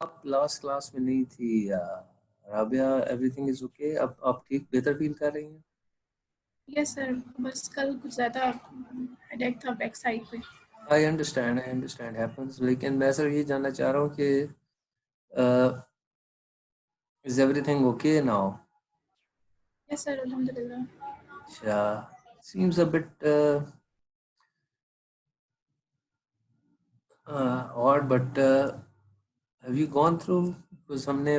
आप last class में नहीं थी राबिया, एवरीथिंग इज ओके? अब आप ठीक, बेहतर फील कर रही हैं? यस सर, बस कल कुछ ज़्यादा हेडेक था बैक साइड पे। आई अंडरस्टैंड हैपेंस, लेकिन मैं सर ये जानना चाह रहा हूँ कि is everything okay now? Yes sir, अल्हम्दुलिल्लाह। अच्छा, seems a bit odd, but have you gone through, because हमने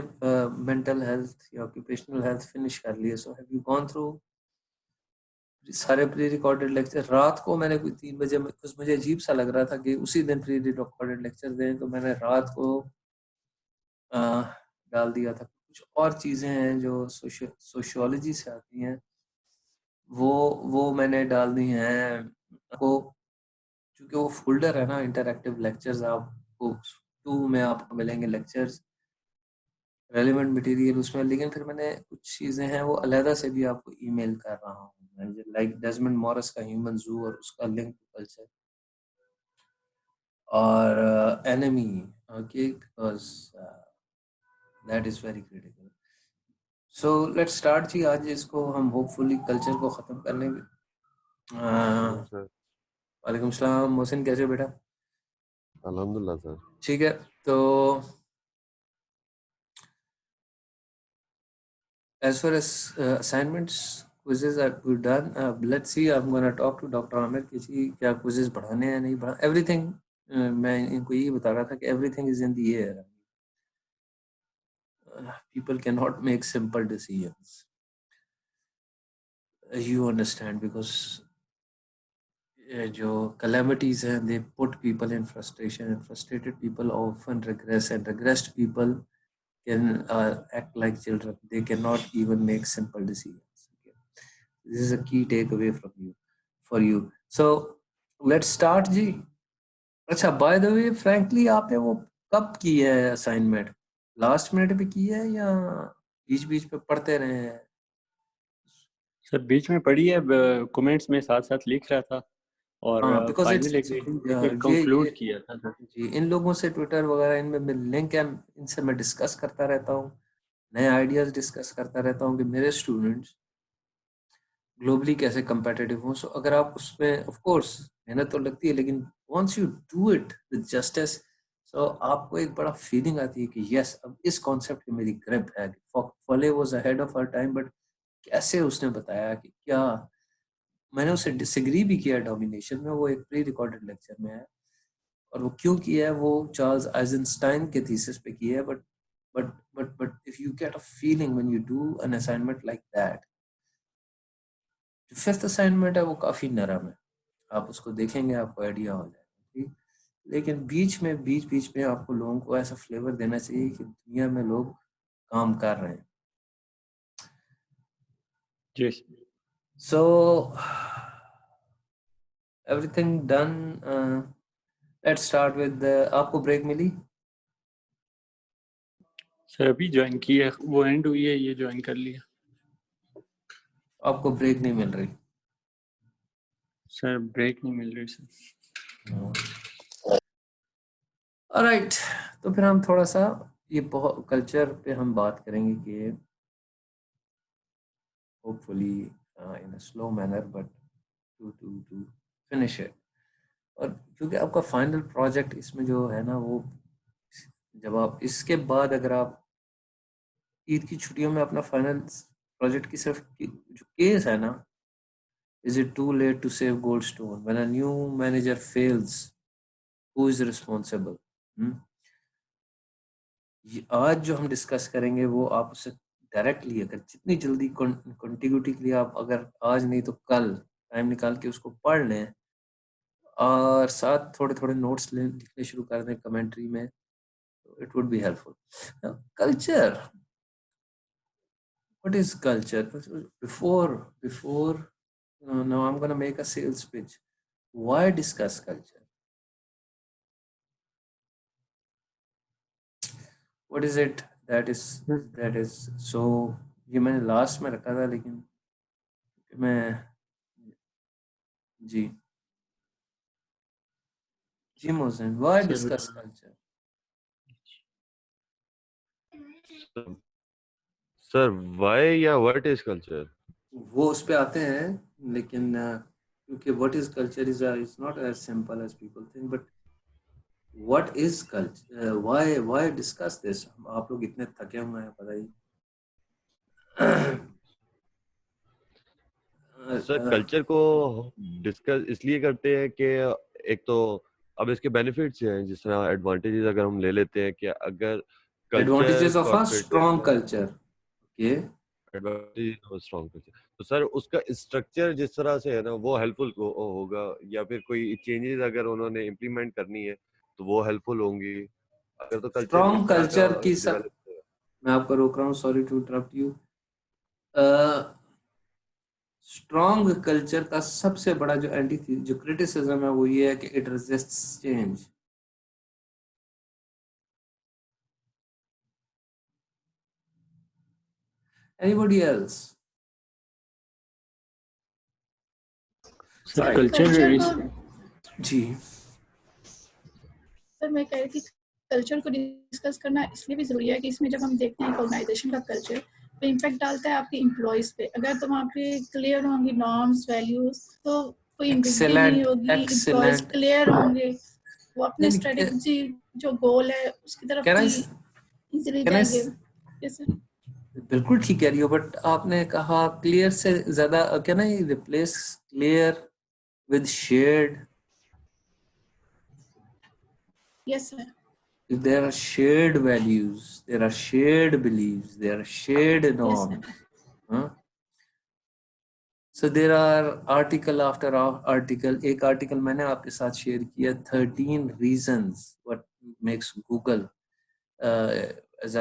mental health या occupational health finish कर लिए, so have you gone through सारे प्री रिकॉर्डेड लेक्चर? रात को मैंने कोई 3 बजे, कुछ मुझे अजीब सा लग रहा था कि उसी दिन प्री रिकॉर्डेड लेक्चर दें, तो मैंने रात को अ, डाल दिया था। कुछ और चीज़ें हैं जो सोशियोलॉजी से आती हैं, वो मैंने डाल दी हैं आपको, क्योंकि वो फोल्डर है ना इंटरैक्टिव लेक्चर्स, आपको 2 में आपको मिलेंगे लेक्चर्स, रेलेवेंट मटेरियल उसमें। लेकिन फिर मैंने कुछ चीज़ें हैं वो अलहदा से भी आपको ईमेल कर रहा हूँ, लाइक डेजमंड मॉरिस का ह्यूमन जू और उसका लिंक टू कल्चर, और enemy, okay, because that is very critical. So let's start जी। आज इसको हम होपफुली कल्चर को ख़त्म कर लेंगे। जी सर। वालेकुम सलाम मोहसिन, कैसे हो बेटा? अल्हम्दुलिल्लाह सर। ठीक है, तो as far as assignments, quizzes are we've done. Let's see, I'm going to talk to Dr. Amir कि जी क्या quizzes बढ़ाने हैं नहीं बढ़ा, everything। मैं इनको ये बता रहा था कि everything is in the air। People cannot make simple decisions, you understand, because जो calamities हैं, they put people in frustration, and frustrated people often regress, and regressed people can act like children. They cannot even make simple decisions. Okay? This is a key takeaway from you, for you. So let's start जी। अच्छा, by the way, frankly आपने वो कब की है assignment? Last minute पे की है या बीच बीच पे पढ़ते रहे हैं? सर बीच में पढ़ी है, कमेंट्स में साथ साथ लिख रहा था और हाँ, बिकॉज फाइनल इट्स एक ये कंक्लूड किया था सर। जी, इन लोगों से ट्विटर वगैरह इनमें लिंक है, इनसे मैं डिस्कस करता रहता हूँ, नए आइडियाज डिस्कस करता रहता हूँ कि मेरे स्टूडेंट्स ग्लोबली कैसे competitive हो। सो अगर आप उसमें, ऑफ कोर्स मेहनत तो लगती है, लेकिन once you do it with justice, so आपको एक बड़ा फीलिंग आती है कि यस, अब इस कॉन्सेप्ट की मेरी ग्रिप है। फले was ahead of her time, but कैसे उसने बताया कि क्या, मैंने उसे डिसएग्री भी किया डोमिनेशन में, वो एक प्री रिकॉर्डेड लेक्चर में है, और वो क्यों किया है वो चार्ल्स आइजनस्टाइन के थीसिस पे किया है। But if you get a feeling when you do an assignment like that, जो फिफ्थ असाइनमेंट है वो काफ़ी नरम है, आप उसको देखेंगे आपको आइडिया हो जाएगा, ठीक। लेकिन बीच बीच में आपको लोगों को ऐसा फ्लेवर देना चाहिए कि दुनिया में लोग काम कर रहे हैं। जी so everything done. Let's start with, आपको ब्रेक मिली? सर, अभी ज्वाइन की है, वो एंड हुई है, ये ज्वाइन कर लिया। आपको ब्रेक नहीं मिल रही? सर ब्रेक नहीं मिल रही सर। ऑलराइट, तो फिर हम थोड़ा सा ये कल्चर पे हम बात करेंगे कि hopefully in a slow manner, but to finish it. और क्योंकि आपका फाइनल प्रोजेक्ट इसमें जो है ना, वो जब आप इसके बाद अगर आप ईद की छुट्टियों में अपना फाइनल प्रोजेक्ट की सिर्फ जो केस है ना, is it too late to save Goldstone when a new manager fails, who is responsible? आज जो हम डिस्कस करेंगे वो आप उससे डायरेक्टली, अगर जितनी जल्दी कॉन्टिग्यूटी के लिए आप अगर आज नहीं तो कल टाइम निकाल के उसको पढ़ लें, और साथ थोड़े थोड़े नोट्स लिखने शुरू कर दें कमेंट्री में, तो it would be helpful. Culture, what is culture? Before now I'm going to make a sales pitch. Why discuss culture? What is it that is so, ये मैंने लास्ट में रखा था, लेकिन मैं, जी जी Mohsin, why sir discuss culture? Sir why या व्हाट इज कल्चर? वो उस पे आते हैं, लेकिन क्योंकि what is culture is not as simple as people think, but what is culture, why discuss this? आप लोग इतने थके हुए हैं, पता ही। सर कल्चर को डिस्कस इसलिए करते हैं कि एक तो अब इसके बेनिफिट्स हैं, जिस तरह एडवांटेजेस अगर हम ले लेते हैं कि अगर culture advantages of a strong corporative culture, okay. Advantage of strong culture, तो सर उसका स्ट्रक्चर जिस तरह से है ना वो हेल्पफुल होगा, या फिर कोई चेंजेस अगर उन्होंने इम्प्लीमेंट करनी है तो वो हेल्पफुल होंगी। अगर तो कल्चर ही इस स्ट्रॉन्ग तरह का कल्चर की सब, डेवलप मैं आपको रोक रहा हूँ, sorry to interrupt you. Strong culture का सबसे बड़ा जो जो क्रिटिसिज्म है वो ये है कि it resists change. Anybody else? Sir sir culture को जी, सर मैं कह रही थी कल्चर को डिस्कस करना इसलिए भी ज़रूरी है कि इसमें जब हम देखते हैं ऑर्गेनाइजेशन का कल्चर तो इम्पैक्ट डालता है आपके एम्प्लॉयज़ पे। अगर तो वहाँ पे क्लियर होंगी नॉर्म्स वैल्यूज़ तो कोई एम्बिग्यूटी नहीं एक्सेलेंट होगी, एम्प्लॉयज़ एक्सेलेंट। क्लियर होंगे, वो अपने नहीं, स्ट्रेटेजी जो गोल है उसकी तरफ कैन भी आई इजीली कैन जाएंगे। आई यस सर। बिल्कुल ठीक कह रही हो, बट आपने कहा क्लियर से ज्यादा, can I replace clear with shared? Yes sir. If there are shared values, there are shared beliefs, there are shared yes sir. norms. Huh? So there are article after article. एक article मैंने आपके साथ share किया, 13 reasons what makes Google as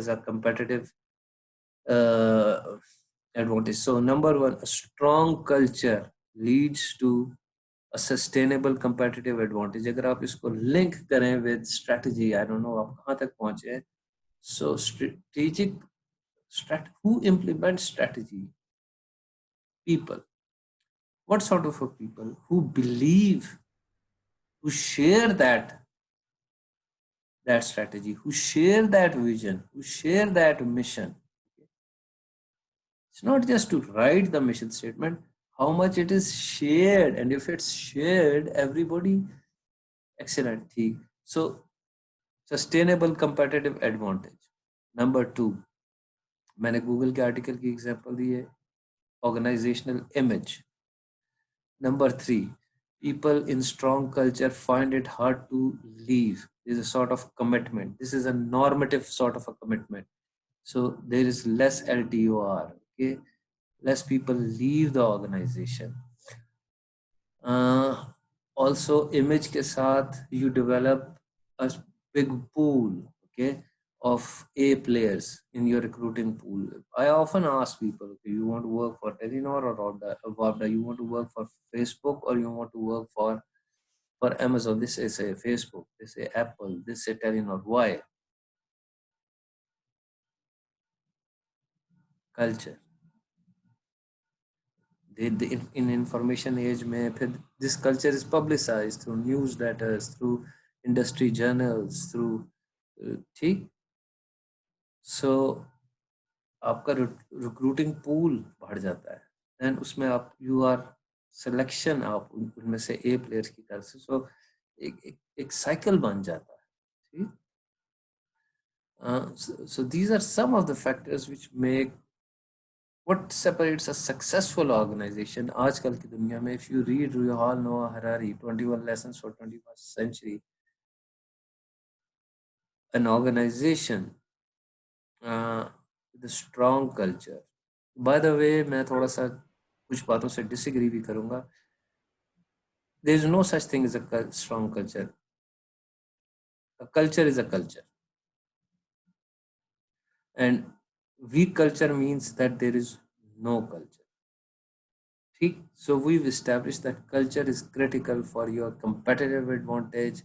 a competitive advantage. So number one, a strong culture leads to a sustainable competitive advantage. अगर आप इसको link करें with strategy, I don't know आप कहाँ तक पहुँचे हैं. So who implements strategy? People. What sort of a people? Who believe, who share that strategy, who share that vision, who share that mission. It's not just to write the mission statement, how much it is shared, and if it's shared, everybody, excellent. So sustainable competitive advantage. Number two, मैंने Google के article की example दी है, organizational image. Number three, people in strong culture find it hard to leave. There's a sort of commitment. This is a normative sort of a commitment. So there is less LTOR. Okay, less people leave the organization. Also, image के साथ you develop a big pool. Okay, of A players in your recruiting pool. I often ask people, do you want to work for Telenor or Wabda? You want to work for Facebook or you want to work for Amazon? This is a Facebook, this is Apple, this is Telenor. Why? Culture. In information age में फिर this culture is publicized through newsletters, through industry journals, through ठीक. So आपका recruiting pool बढ़ जाता है, then उसमें आप you are selection आप उनमें से ए प्लेयर्स की तरफ से, सो एक साइकिल बन जाता है, ठीक. So these are some of the factors which make what separates a successful organization आजकल की दुनिया में. If you read Yuval Noah Harari 21 lessons for 21st century, an organization with a strong culture. By the way, मैं थोड़ा सा कुछ बातों से डिसएग्री भी करूंगा. There is no such thing as a strong culture. A culture is a culture, and weak culture means that there is no culture. ठीक. So we've established that culture is critical for your competitive advantage,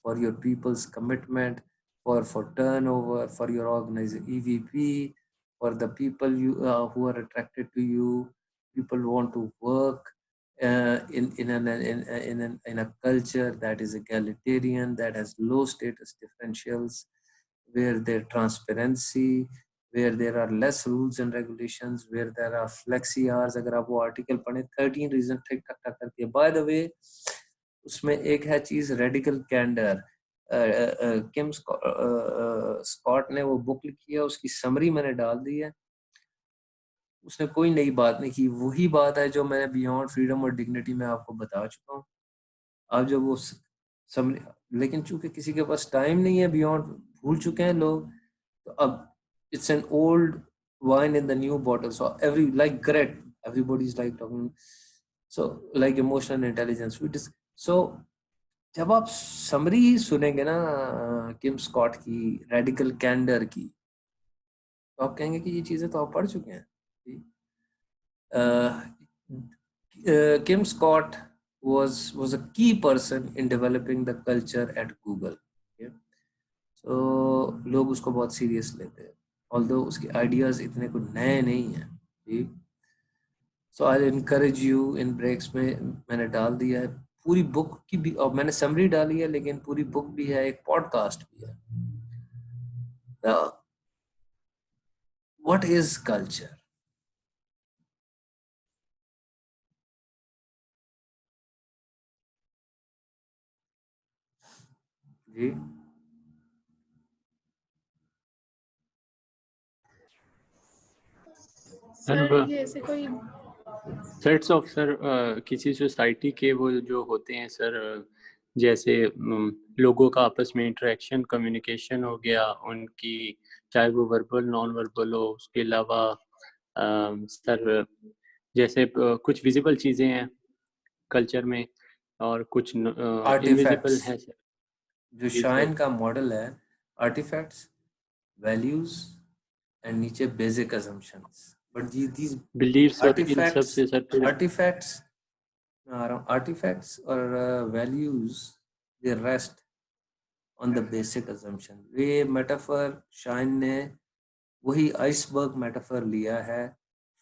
for your people's commitment, for turnover, for your organization EVP, for the people who are attracted to you. People want to work in a culture that is egalitarian, that has low status differentials, where there transparency, where there are less rules and regulations, where there are flexi hours. अगर आप वो article पढ़ें 13 reason ठीक ठाक ठाक करती है. By the way उसमें एक है चीज रेडिकल कैंडर. किम स्कॉट ने वो बुक लिखी है, उसकी समरी मैंने डाल दी है. उसने कोई नई बात नहीं की, वही बात है जो मैंने बियॉन्ड फ्रीडम और डिग्निटी में आपको बता चुका हूँ. आप जब वो समरी, लेकिन चूंकि किसी के पास टाइम नहीं है, बियॉन्ड भूल चुके हैं लोग, तो अब it's an old wine in the new bottle. So like Gret, everybody's like talking. So like emotional intelligence. So जब आप समरी सुनेंगे ना किम स्कॉट की, रेडिकल कैंडर की, तो आप कहेंगे कि ये चीजें तो आप पढ़ चुके हैं. Kim Scott was a key person in developing the culture at Google. Okay? So लोग उसको बहुत सीरियस लेते हैं, although उसके आइडियाज इतने कुछ नए नहीं हैं. ठीक. So I encourage you in breaks में मैंने डाल दिया है पूरी बुक की भी, और मैंने समरी डाली है, लेकिन पूरी बुक भी है, एक पॉडकास्ट भी है. What is culture? जी सर ये ऐसे कोई सेट्स ऑफ सर किसी सोसाइटी के वो जो होते हैं सर, जैसे लोगों का आपस में इंटरेक्शन, कम्युनिकेशन हो गया उनकी, चाहे वो वर्बल नॉन वर्बल हो. उसके अलावा सर जैसे कुछ विजिबल चीज़ें हैं कल्चर में और कुछ इनविजिबल हैं सर. जो शाइन का मॉडल है, आर्टिफैक्ट्स, वैल्यूज एंड नीचे basic assumptions. But these believes और इन सब से sir artifacts or values, they rest on the basic assumption. ये मेटाफर शाइन ने वही आइसबर्ग मेटाफर लिया है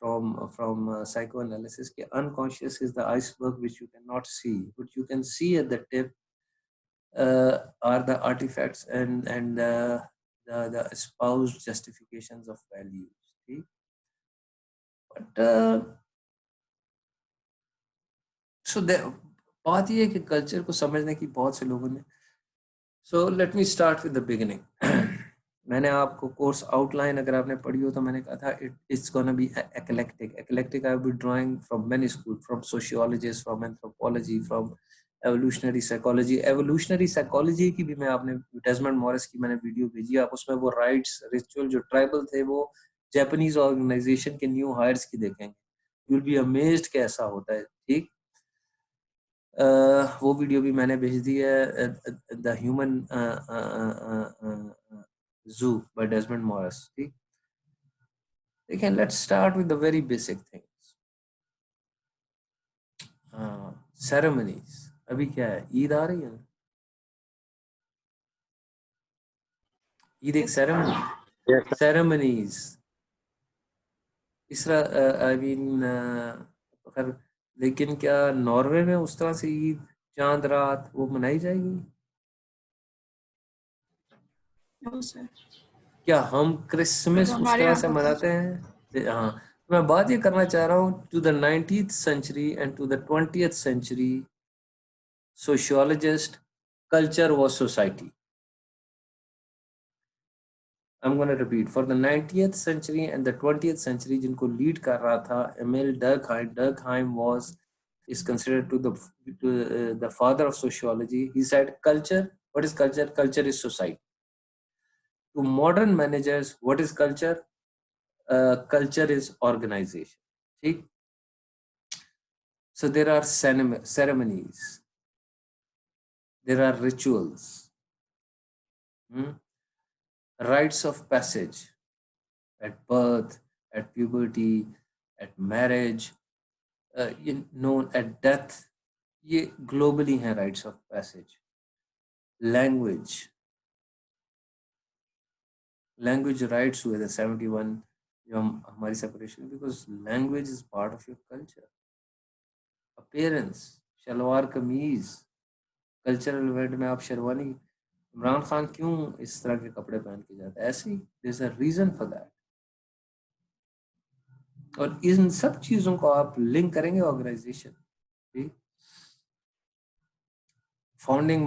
from psychoanalysis के unconscious is the iceberg which you cannot see, but you can see at the tip are the artifacts and the espoused justifications of values. See? But so बात ये है कि culture को समझने की बहुत से लोगों ने. So let me start with the beginning. मैंने आपको कोर्स आउटलाइन अगर आपने पढ़ी हो तो मैंने कहा था it's gonna be eclectic. I will be drawing from many schools, from sociologists, from anthropology, from evolutionary psychology की भी मैं आपने डेजमंड मॉरिस की मैंने वीडियो भेजी. आप उसमें वो राइट्स रिचुअल जो ट्राइबल थे वो जापानीज ऑर्गेनाइजेशन के न्यू हायर्स की देखेंगे. यू विल बी अमेज्ड कैसा होता है. ठीक. वो वीडियो भी मैंने भेज दी है, द ह्यूमन जू बाय डेजमंड मॉरिस. ठीक. लेकिन let's start with the very basic things. Ceremonies. अभी क्या है, ईद आ रही है. ईद एक सेरेमनीज इस तरह, आई मीन अगर, लेकिन क्या नॉर्वे में उस तरह से ईद चांद रात वो मनाई जाएगी? क्या हम क्रिसमस उस तरह से मनाते हैं? हाँ. मैं बात ये करना चाह रहा हूँ, to the 19th century and to the 20th century sociologist, culture was society. I'm going to repeat. For the 19th century and the 20th century, जिनको लीड कर रहा था Emil Durkheim. Durkheim is considered to the father of sociology. He said, culture. What is culture? Culture is society. To modern managers, what is culture? Culture is organization. ठीक? So there are ceremonies. There are rituals. Rites of passage at birth, at puberty, at marriage, known at death. ये globally हैं rites of passage. Language rights हुए थे 71 जो हमारी separation, because language is part of your culture. Appearance, salwar कमीज, cultural event में आप शेरवानी इमरान खान क्यों इस तरह के कपड़े पहन के जाता है, ऐसे ही there is a reason for that. और इन सब चीजों को आप लिंक करेंगे organisation, founding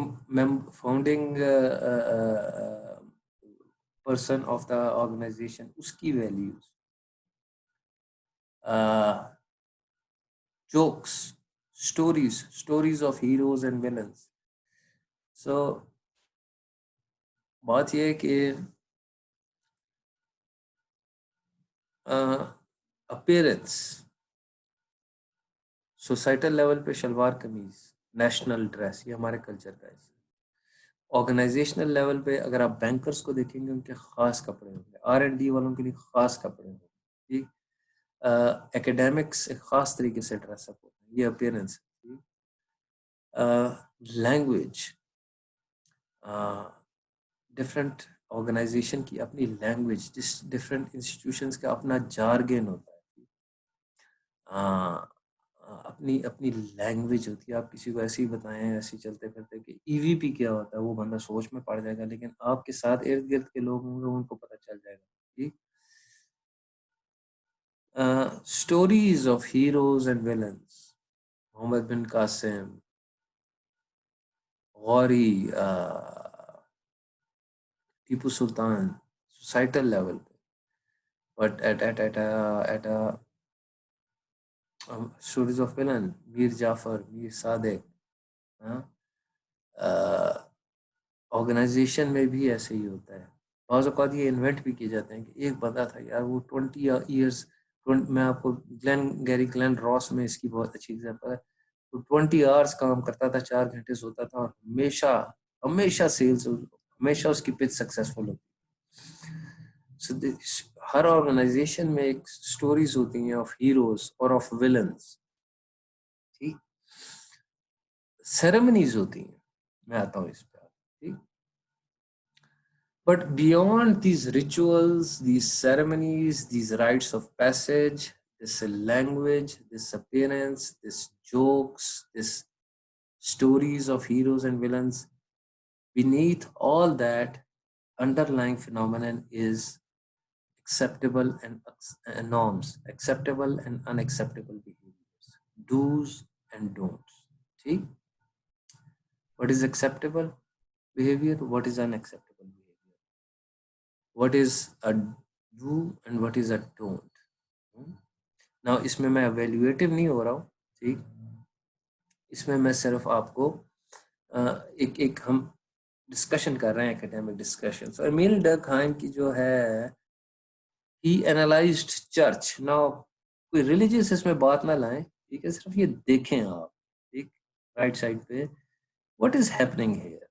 person of the organisation, उसकी values, jokes, stories of heroes and villains. So बात यह है कि अपीयरेंस, सोसाइटल लेवल पे शलवार कमीज, नेशनल ड्रेस, ये हमारे कल्चर का है। ऑर्गेनाइजेशनल लेवल पे अगर आप बैंकर्स को देखेंगे, उनके खास कपड़े होंगे, R&D वालों के लिए खास कपड़े होंगे, ठीक, एकेडमिक्स एक खास तरीके से ड्रेसअप होता है, ये अपीयरेंस। लैंग्वेज, डिफरेंट ऑर्गेनाइजेशन की अपनी लैंग्वेज, डिफरेंट इंस्टीट्यूशंस का अपना जार्गन होता है, अपनी अपनी लैंग्वेज होती है। आप किसी को ऐसे ही बताएं, ऐसे ही चलते फिरते कि EVP क्या होता है, वो बंदा सोच में पड़ जाएगा, लेकिन आपके साथ इर्द गिर्द के लोग होंगे, उनको पता चल जाएगा, ठीक। Stories of heroes and villains, Mohammad bin Qasim, Ghori, Tipu Sultan, societal level पे, but at stories of villain, Mir Jafar, Mir Sadiq, organisation में भी ऐसे ही होता है। बाज़ औक़ात ये इन्वेंट भी किए जाते हैं कि एक बंदा था यार, वो 20 ईयर्स, मैं आपको ग्लेन रॉस में इसकी बहुत अच्छी एग्जांपल है, वो 20 आवर्स काम करता था, 4 घंटे सोता था, और हमेशा हमेशा सेल्स, हमेशा उसकी पिच सक्सेसफुल होती। So हर ऑर्गेनाइजेशन में एक स्टोरीज होती हैं ऑफ हीरोज और ऑफ विलन्स, ठीक। सेरेमनीज होती हैं, मैं आता हूँ इस पर, ठीक। But beyond these rituals, these ceremonies, these rites of passage, this language, this appearance, this jokes, this stories of heroes and villains, beneath all that underlying phenomenon is acceptable and norms, acceptable and unacceptable behaviors, do's and don'ts. See, what is acceptable behavior? What is unacceptable behavior? What is a do and what is a don't? Now, इसमें मैं evaluative नहीं हो रहा हूँ, ठीक। इसमें मैं सिर्फ आपको एक हम डिस्कशन कर रहे हैं, एकेडमिक डिस्कशन। और एमिल डर्कहाइम की जो है, he analyzed church. Now, कोई रिलीजियस इसमें बात ना लाएं, ठीक है, सिर्फ ये देखें आप, ठीक, राइट साइड पे what is happening here.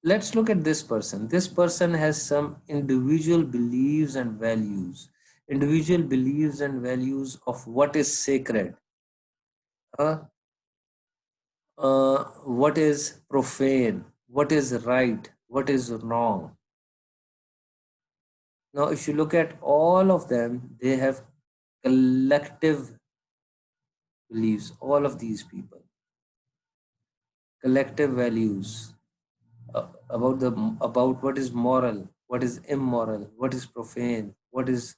Let's look at this person. This person has some individual beliefs and values. Individual beliefs and values of what is sacred, what is profane, what is right, what is wrong. Now, if you look at all of them, they have collective beliefs, all of these people, collective values about what is moral, what is immoral, what is profane, what is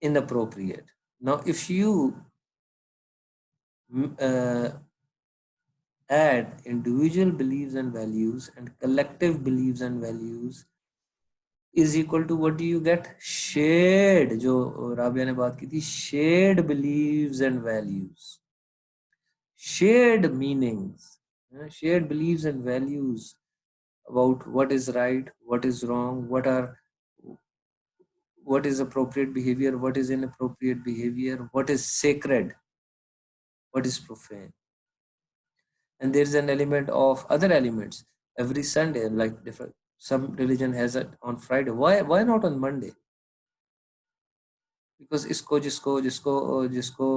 inappropriate. Now, if you add individual beliefs and values and collective beliefs and values is equal to, what do you get? Shared, जो राबिया ने बात की थी, shared beliefs and values, shared meanings, shared beliefs and values about what is right, what is wrong, what is appropriate behavior, what is inappropriate behavior, what is sacred, what is profane. And there is an element of other elements every Sunday, like different, some religion has it on Friday. Why not on Monday? Because इसको जिसको जिसको जिसको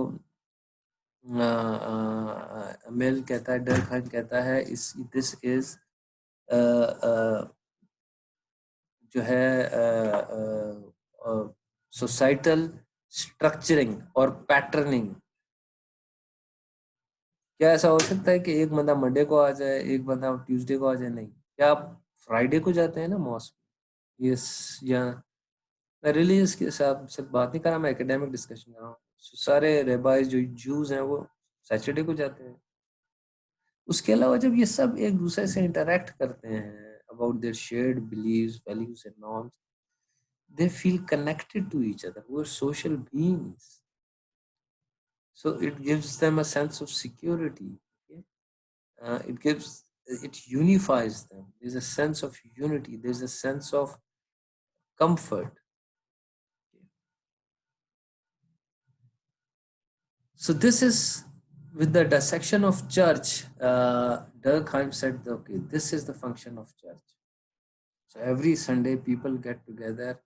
mail कहता है, डरखान कहता है, this is जो है सोसाइटल स्ट्रक्चरिंग और पैटर्निंग। क्या ऐसा हो सकता है कि एक बंदा मंडे को आ जाए, एक बंदा ट्यूसडे को आ जाए? नहीं। क्या आप फ्राइडे को जाते हैं ना मॉस्क? यस। या मैं रिलीजियस के हिसाब से बात नहीं कर रहा, मैं एकेडमिक डिस्कशन कर रहा हूँ। सारे रेबाइज जो जूज हैं वो सैटरडे को जाते हैं। उसके अलावा जब ये सब एक दूसरे से इंटरेक्ट करते हैं about their shared believes, values and norms, they feel connected to each other. We're social beings, so it gives them a sense of security. Okay? It unifies them. There's a sense of unity, there's a sense of comfort. Okay? So this is with the dissection of church. Durkheim said, okay, this is the function of church. So every Sunday people get together,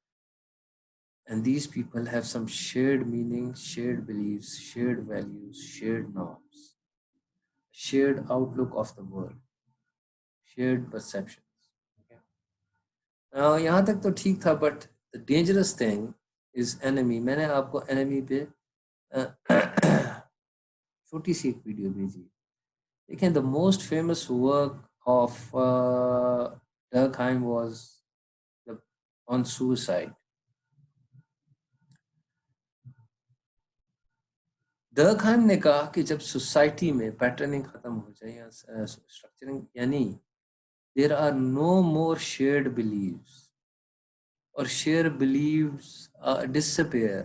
and these people have some shared meaning, shared beliefs, shared values, shared norms, shared outlook of the world, shared perceptions. Okay? यहाँ तक तो ठीक था, but the dangerous thing is enemy. मैंने आपको enemy पे छोटी सी एक वीडियो भेजी। देखें, the most famous work of Durkheim was on suicide. Durkheim ने कहा कि जब सोसाइटी में पैटर्निंग खत्म हो जाए या स्ट्रक्चरिंग, यानी there are no more shared beliefs, और share beliefs disappear,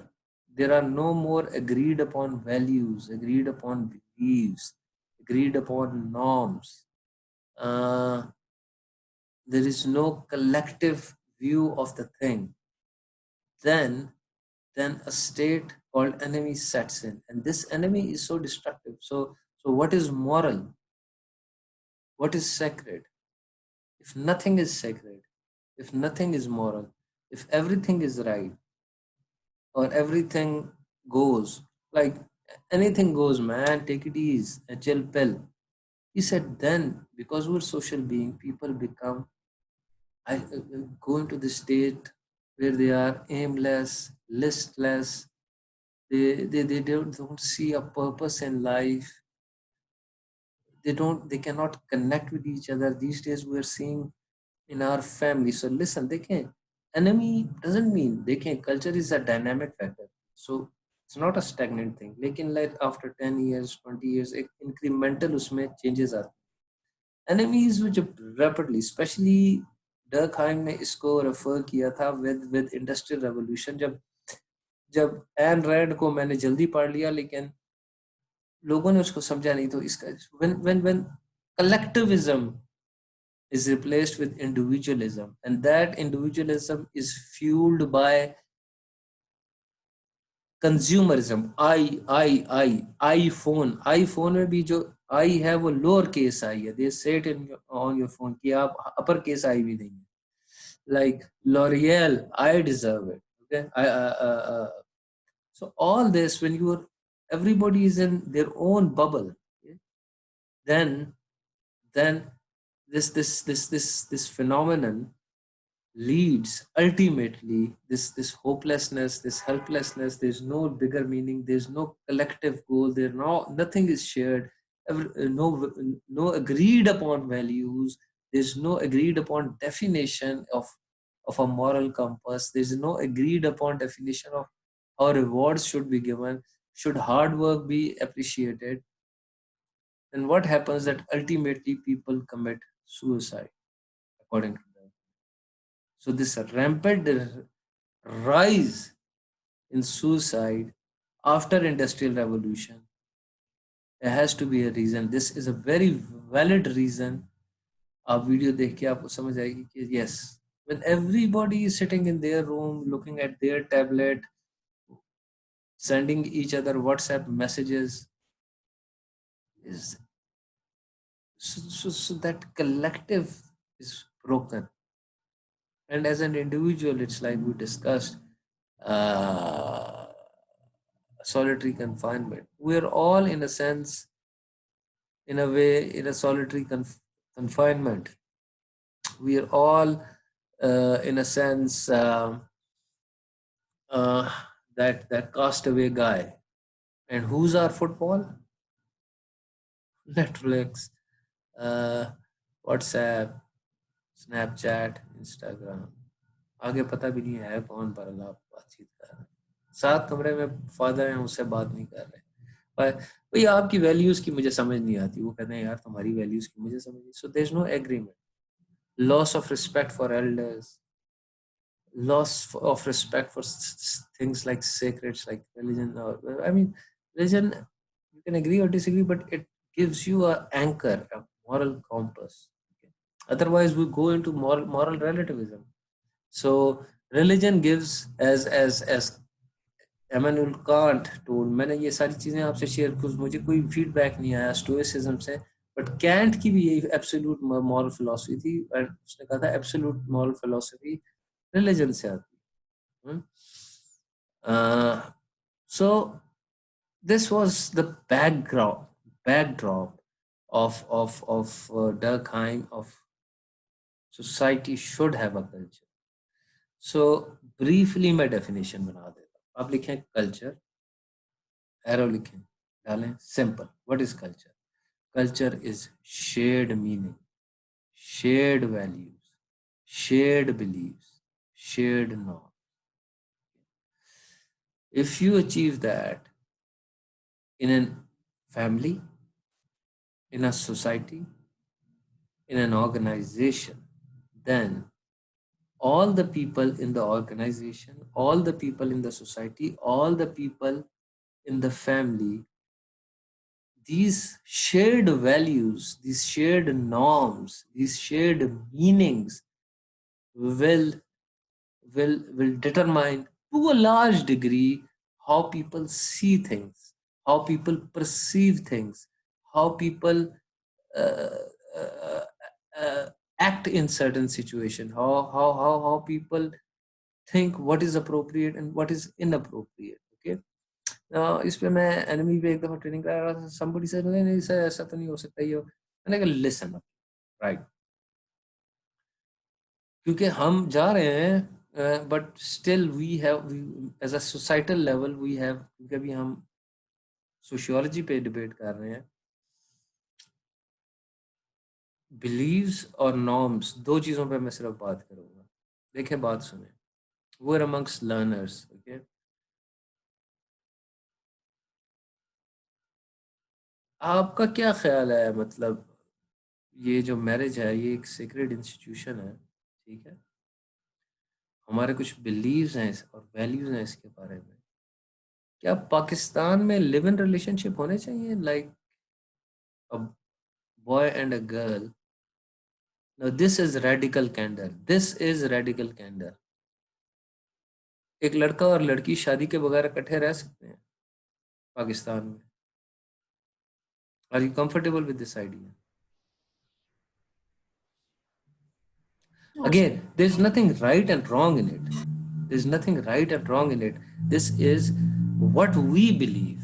there are no more agreed upon values, agreed upon beliefs, agreed upon norms, there is no collective view of the thing, then a state called enemy sets in, and this enemy is so destructive. So what is moral? What is sacred? If nothing is sacred, if nothing is moral, if everything is right, or everything goes, like anything goes, man, take it easy, a chill pill. He said, then because we're social being, people become, go into the state where they are aimless, listless. They don't see a purpose in life. They cannot connect with each other. These days we're seeing in our family. So listen, they can, enemy doesn't mean they can, culture is a dynamic factor. So it's not a stagnant thing. Lekin like after 10 years, 20 years, incremental usme changes are. Enemies which rapidly, especially Durkheim ने इसको refer किया था with industrial revolution. जब N Rand को मैंने जल्दी पढ़ लिया, लेकिन लोगों ने उसको समझा नहीं, तो इसका when collectivism is replaced with individualism, and that individualism is fueled by consumerism. iPhone में भी जो I है वो लोअर केस आई है, they say it on your phone कि आप अपर केस आई भी नहीं है, like L'Oreal, I deserve it. Okay, so all this, when everybody is in their own bubble, okay, then this phenomenon leads ultimately this hopelessness, this helplessness. There's no bigger meaning, there's no collective goal, nothing is shared, no agreed upon values, there's no agreed upon definition of a moral compass, there's no agreed upon definition of how rewards should be given, should hard work be appreciated. Then what happens that ultimately people commit suicide, according to them. So this rampant rise in suicide after industrial revolution, there has to be a reason. This is a very valid reason. आप video देख के आपको समझ आएगी कि yes, when everybody is sitting in their room looking at their tablet, sending each other WhatsApp messages, is so that collective is broken. And as an individual, it's like we discussed, solitary confinement. We're all, in a sense, in a way, in a solitary confinement. We are all, in a sense, that castaway guy. And who's our football? Netflix, WhatsApp, Snapchat, Instagram. आगे पता भी नहीं है कौन, पर आप बातचीत कर रहे हैं, साथ कमरे में फादर हैं, उससे बात नहीं कर रहे, पर भाई आपकी वैल्यूज की मुझे समझ नहीं आती, वो कहते हैं यार तुम्हारी वैल्यूज की मुझे समझ नहीं. So there is no agreement. Loss of respect for elders, loss of respect for things like sacreds like religion, or I mean religion, you can agree or disagree, but it gives you an anchor, a moral compass. Okay? Otherwise we go into moral relativism. So religion gives, as Immanuel Kant told, मैंने ये सारी चीजें आपसे share कुछ मुझे कोई feedback नहीं आया स्टोइसिज्म से, बट कैंट की भी यही एब्सोल्यूट मॉरल फिलॉसफी थी, और उसने कहा था एब्सोल्यूट मॉरल फिलॉसफी रिलीजन से आती है. So this was the backdrop of Durkheim of society should have a culture. So briefly मैं definition बना देता हूँ. आप लिखें culture, एरो लिखें, डालें simple. What is culture? Culture is shared meaning, shared values, shared believes, shared norm. If you achieve that in a family, in a society, in an organization, then all the people in the organization, all the people in the society, all the people in the family, these shared values, these shared norms, these shared meanings will determine to a large degree how people see things, how people perceive things, how people uh, uh, act in certain situation, how people think what is appropriate and what is inappropriate. Okay. इस पे मैं enemy पे एक दफा training करा रहा था. somebody said नहीं नहीं सर ऐसा तो नहीं हो सकता ये. मैंने कहा listen up, right, क्योंकि हम जा रहे हैं but still we have as a societal level we have, क्योंकि अभी हम सोशियोलॉजी पे डिबेट कर रहे हैं. बिलीव्स और नॉर्म्स, दो चीजों पे मैं सिर्फ बात करूंगा. देखें, बात सुने. वो अमंग्स लर्नर्स. ओके, आपका क्या ख्याल है, मतलब ये जो मैरिज है ये एक सीक्रेट इंस्टीट्यूशन है, ठीक है, हमारे कुछ बिलीव्स हैं और वैल्यूज हैं इसके बारे में. क्या पाकिस्तान में लिव इन रिलेशनशिप होने चाहिए, like a boy and a girl? Now this is radical candor. This is radical candor. एक लड़का और लड़की शादी के बगैर इकट्ठे रह सकते हैं पाकिस्तान में? Are you comfortable with this idea? Again, there's nothing right and wrong in it. There's nothing right and wrong in it. This is what we believe.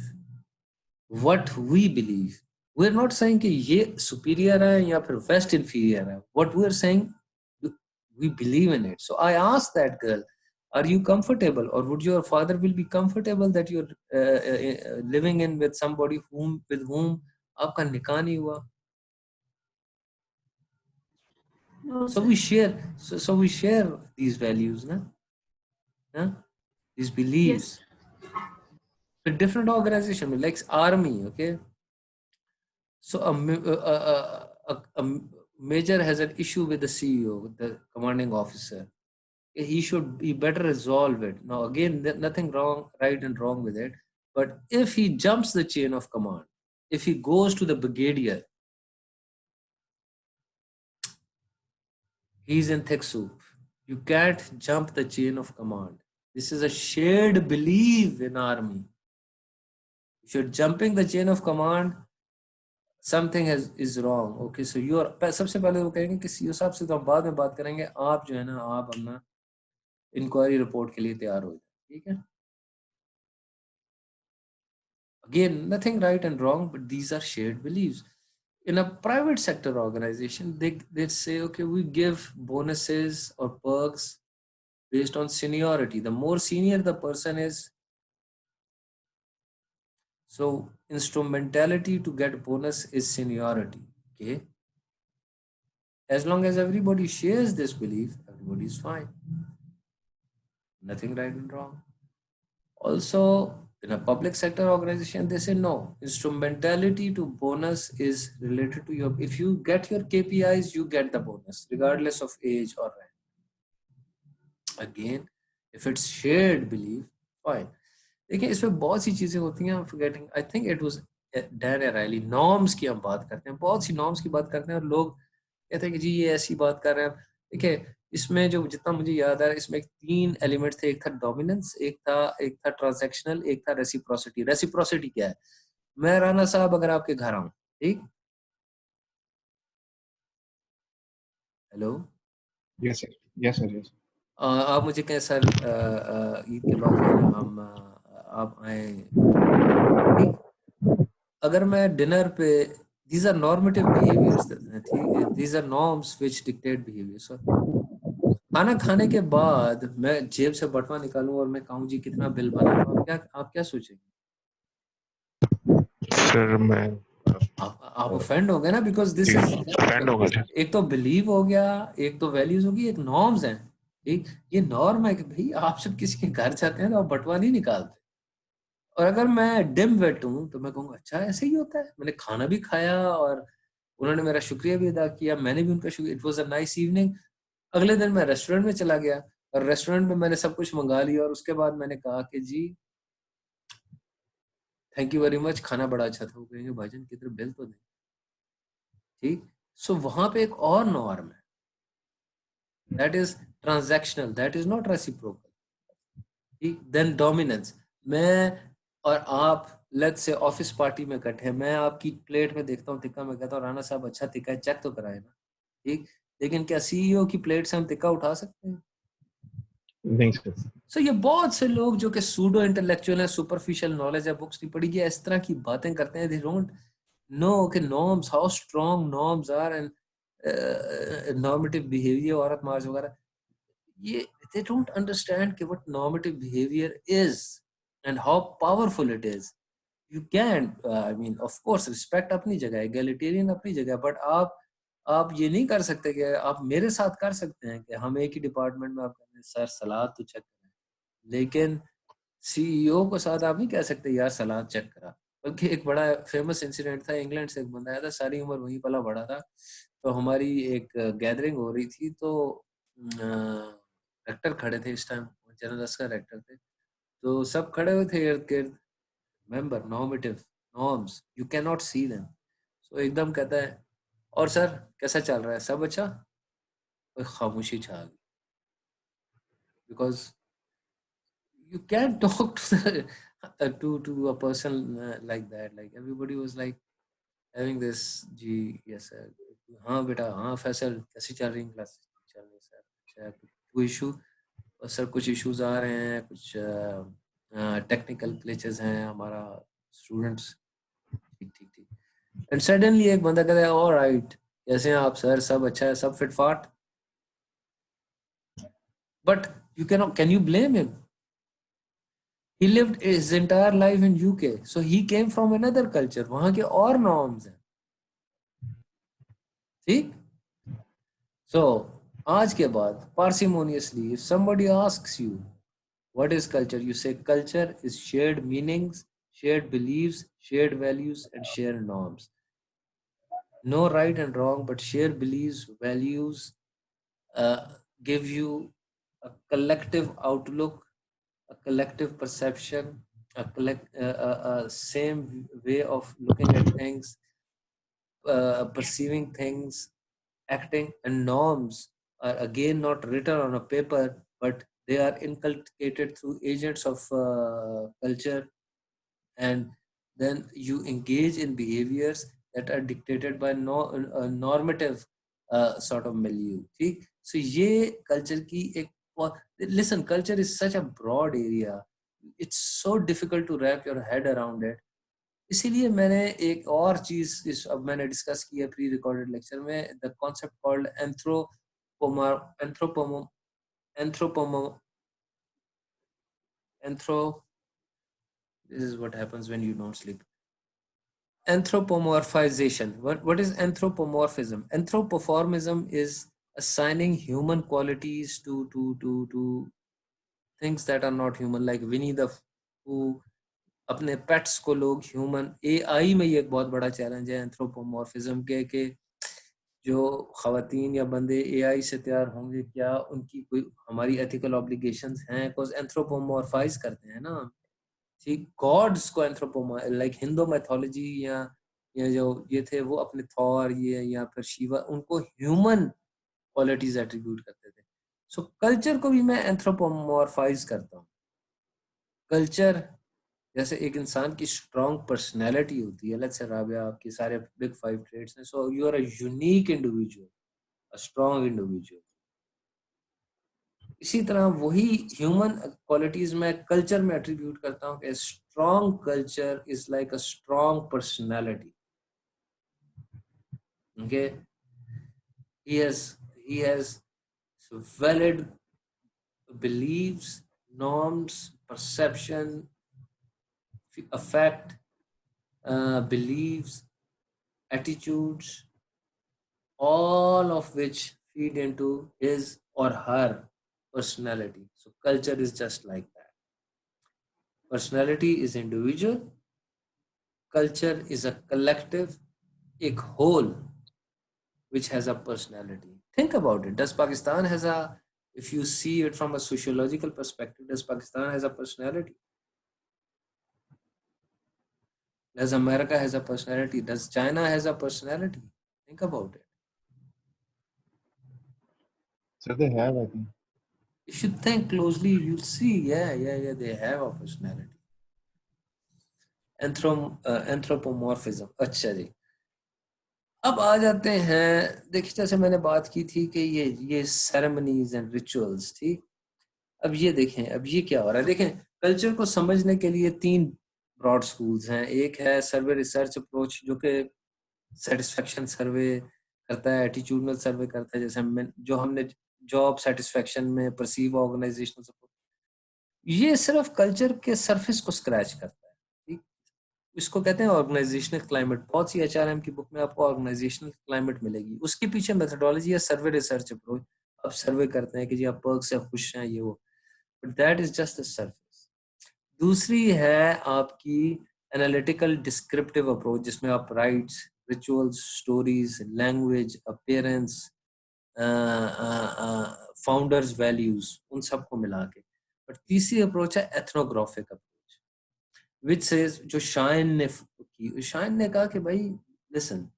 What we believe. We're not saying कि ये superior है या फिर West inferior है. What we're saying, we believe in it. So I asked that girl, are you comfortable, or would your father will be comfortable that you're living in with somebody with whom आपका निकाह नहीं हुआ? No, So sir. we share. So we share these values, na? Huh? These beliefs. Yes. A different organization, like army. Okay. So a major has an issue with the CEO, with the commanding officer. He better resolve it. Now again, there's nothing wrong, right and wrong with it. But if he jumps the chain of command, if he goes to the brigadier, he's in thick soup. You can't jump the chain of command. This is a shared belief in army. If you're jumping the chain of command, something is wrong. Okay, so you are, सबसे पहले वो कहेंगे कि CO साहब से तो हम बाद में बात करेंगे, आप जो है ना, आप अपना इंक्वायरी रिपोर्ट के लिए तैयार हो जाए, ठीक है? Again, nothing right and wrong, but these are shared beliefs. In a private sector organization, they say, okay, we give bonuses or perks based on seniority. The more senior the person is, So instrumentality to get bonus is seniority. Okay, as long as everybody shares this belief, everybody is fine. Nothing right and wrong. Also, in a public sector organization, they say no, instrumentality to bonus is related to your, if you get your KPIs, you get the bonus regardless of age or rank. Again, if it's shared belief, fine. देखिए इसमें बहुत सी चीजें होती हैं, forgetting, I think it was Dan Ariely, norms की हम बात करते हैं, बहुत सी नॉर्म्स की बात करते हैं और लोग कहते हैं कि जी ये ऐसी बात कर रहे हैं. देखिए इसमें जो जितना मुझे याद आ रहा है, इसमें 3 एलिमेंट थे. एक था डोमिनेंस, एक था ट्रांजैक्शनल, एक था रेसिप्रोसिटी. रेसिप्रोसिटी क्या है? मैं राना साहब अगर आपके घर आऊं, ठीक, hello, yes sir, yes sir, yes. आप मुझे कहें सर ईद के बाद जो है ना हम आप आए, ठीक. अगर मैं डिनर पे, these are normative behaviors, ठीक, these are norms which dictate behavior. So खाना खाने के बाद मैं जेब से बटवा निकालूं और मैं कहूं जी कितना बिल बना, तो आप क्या सोचेंगे? सर मैं आप ऑफेंड हो गए ना, बिकॉज दिस इज, ऑफेंड हो गया. एक तो बिलीव हो गया, एक तो वैल्यूज होगी, एक नॉर्म्स हैं. ठीक, ये नॉर्म है कि भाई आप जब किसी के घर जाते हैं तो आप बटवा नहीं निकालते. और अगर मैं डिम वेट हूं तो मैं कहूँगा अच्छा ऐसे ही होता है. मैंने खाना भी खाया और उन्होंने मेरा शुक्रिया भी अदा किया, मैंने भी उनका शुक्रिया. It was a nice evening. अगले दिन मैं रेस्टोरेंट में चला गया और रेस्टोरेंट में मैंने सब कुछ मंगा लिया और उसके बाद मैंने कहा कि जी थैंक यू वेरी मच, खाना बड़ा अच्छा था. वो कहेंगे भाईजान किधर बिल तो नहीं. ठीक, सो वहां पे एक और नॉर्म है, that is transactional, that is not reciprocal. ठीक, देन डोमिनेंस. मैं और आप लेट्स से ऑफिस पार्टी में इकट्ठे हैं, मैं आपकी प्लेट में देखता हूँ तिक्का, मैं कहता हूँ राणा साहब अच्छा तिक्का है, चेक तो कराए ना. ठीक, लेकिन क्या सीईओ की प्लेट से हम तिक्का उठा सकते हैं? नहीं सर. सो ये बहुत से लोग जो कि सूडो इंटेलेक्चुअल है, सुपरफिशियल नॉलेज है, बुक्स नहीं पढ़ी, ये इस तरह की बातें करते हैं. दे डोंट नो कि norms, how strong norms are and normative behaviour, औरत मार्च वगैरह. ये they don't understand कि what normative behavior is and how powerful it is. You can I mean of course respect अपनी जगह, egalitarian अपनी जगह, but आप ये नहीं कर सकते कि आप मेरे साथ कर सकते हैं कि हम एक ही डिपार्टमेंट में आप कहते हैं सर सलाद तो चेक करें, लेकिन सीईओ को साथ आप नहीं कह सकते यार सलाद चेक करा. बल्कि एक बड़ा फेमस इंसिडेंट था, इंग्लैंड से एक बंदा आया था, सारी उम्र वहीं पला बड़ा था. तो हमारी एक गैदरिंग हो रही थी, तो रेक्टर खड़े थे इस टाइम, जनरल अस्कर रेक्टर थे, तो सब खड़े हुए थे इर्द गिर्द. Member normative norms, you can not see them. So एकदम कहता है और सर कैसा चल रहा है, सब अच्छा. कोई खामोशी छा गई, because you can't talk to the, to a person like that. Like everybody was like having this जी yes sir, हाँ बेटा हाँ फैसल कैसी चल रही क्लास, चल रही सर अच्छा, कोई इशू सर, कुछ इश्यूज आ रहे हैं, कुछ टेक्निकल ग्लिचेस हैं, हमारा स्टूडेंट्स. ठीक ठीक ठीक. एंड सडनली एक बंदा कहता है ऑलराइट कैसे हैं आप सर, सब अच्छा है, सब फिट फाट. But you can you blame him? He lived his entire life in UK, so he came from another culture. वहाँ के और norms हैं, ठीक? So आज के बाद parsimoniously, if somebody asks you what is culture, you say culture is shared meanings, shared beliefs, shared values, and shared norms. No right and wrong, but shared beliefs, values give you a collective outlook, a collective perception, a same way of looking at things, perceiving things, acting. And norms are again not written on a paper, but they are inculcated through agents of culture. And then you engage in behaviors that are dictated by normative sort of milieu. ठीक? So ये culture की एक, listen, culture is such a broad area. It's so difficult to wrap your head around it. इसीलिए मैंने एक और चीज इस अब मैंने डिस्कस किया प्री रिकॉर्डेड लेक्चर में, the concept called this is what happens when you don't sleep. anthropomorphization. What is anthropomorphism? Anthropomorphism is assigning human qualities to things that are not human, like Winnie the Pooh. अपने pets को लोग human, AI में ये एक बहुत बड़ा challenge है anthropomorphism के जो खवातीन या बंदे एआई से तैयार होंगे, क्या उनकी कोई हमारी एथिकल ऑब्लिगेशंस हैं? बिकॉज एंथ्रोपोमॉर्फाइज करते हैं ना ठीक, गॉड्स को एंथ्रोपोमॉर, लाइक हिंदू मैथोलॉजी या जो ये थे वो अपने थॉर ये या फिर शिवा, उनको ह्यूमन क्वालिटीज एट्रीब्यूट करते थे। सो कल्चर को भी मैं एंथ्रोपोमॉर्फाइज करता हूँ। कल्चर जैसे एक इंसान की स्ट्रॉन्ग पर्सनैलिटी होती है, लेट्स से राबिया आपके सारे बिग 5 ट्रेड्स हैं, so you are a unique individual, a strong individual. इसी तरह वही ह्यूमन क्वालिटीज में कल्चर में एट्रीब्यूट करता हूँ कि strong culture is like a strong personality. Okay, he has valid beliefs, norms, perception, affect, beliefs, attitudes, all of which feed into his or her personality. So culture is just like that. Personality is individual, culture is a collective, a whole which has a personality. Think about it. Does Pakistan has a, if you see it from a sociological perspective, does Pakistan has a personality? Does America has a personality? Does China has a personality? Think about it. So they have, I think. If you think closely, you'll see, yeah, they have a personality. Anthropomorphism. अच्छा जी, अब आ जाते हैं, देखिए जैसे मैंने बात की थी कि ये सेरेमनीज एंड रिचुअल्स, ठीक। अब ये देखें, अब ये क्या हो रहा है, देखें कल्चर को समझने के लिए 3 ब्रॉड स्कूल्स हैं। एक है सर्वे रिसर्च अप्रोच जो कि सेटिस्फेक्शन सर्वे करता है, एटीट्यूडनल सर्वे करता है, जैसे जो हमने जॉब सेटिस्फेक्शन में परसीव ऑर्गेनाइजेशनल सपोर्ट, ये सिर्फ कल्चर के सरफेस को स्क्रैच करता है, ठीक। इसको कहते हैं ऑर्गेनाइजेशनल क्लाइमेट। बहुत सी एचआरएम की बुक में आपको ऑर्गेनाइजेशनल क्लाइमेट मिलेगी, उसके पीछे मेथोडोलॉजी है सर्वे रिसर्च अप्रोच। अब सर्वे करते हैं कि जी आप पर्क से खुश हैं, ये वो, but that is just the surface. दूसरी है आपकी एनालिटिकल डिस्क्रिप्टिव अप्रोच, जिसमें आप rights, rituals, stories, language, appearance, founders values, उन सबको मिला के। बट तीसरी अप्रोच है एथनोग्राफिक अप्रोच, विच सेज, जो शाइन ने कहा कि भाई listen,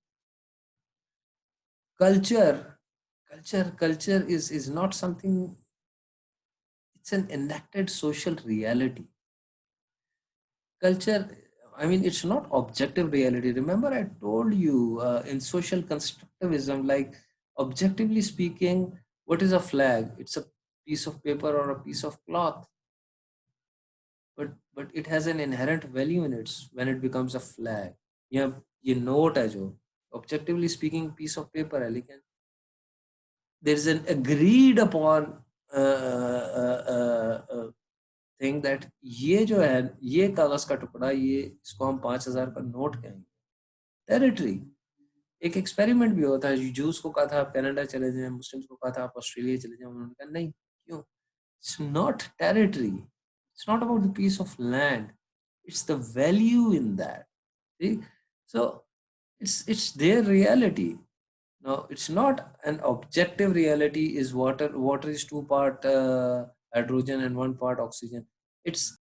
culture is not something, it's an enacted social reality. Culture, I mean, it's not objective reality. Remember I told you in social constructivism, like objectively speaking, what is a flag? It's a piece of paper or a piece of cloth, but it has an inherent value in it when it becomes a flag. ये note है जो objectively speaking piece of paper है, लेकिन there is an agreed upon thing that ये जो है, ये कागज का टुकड़ा, ये इसको हम 5000 का नोट कहेंगे। टेरिटरी, एक एक्सपेरिमेंट भी होता है, जूस को कहा था आप कनाडा चले जाएं, मुस्लिम्स को कहा था आप ऑस्ट्रेलिया चले जाएं, उन्होंने कहा नहीं, क्यों? It's not territory, it's not about the piece of land, it's the value in that, ठीक। So it's their reality. Now it's not an objective reality is water is 2 part hydrogen and 1 part oxygen. It's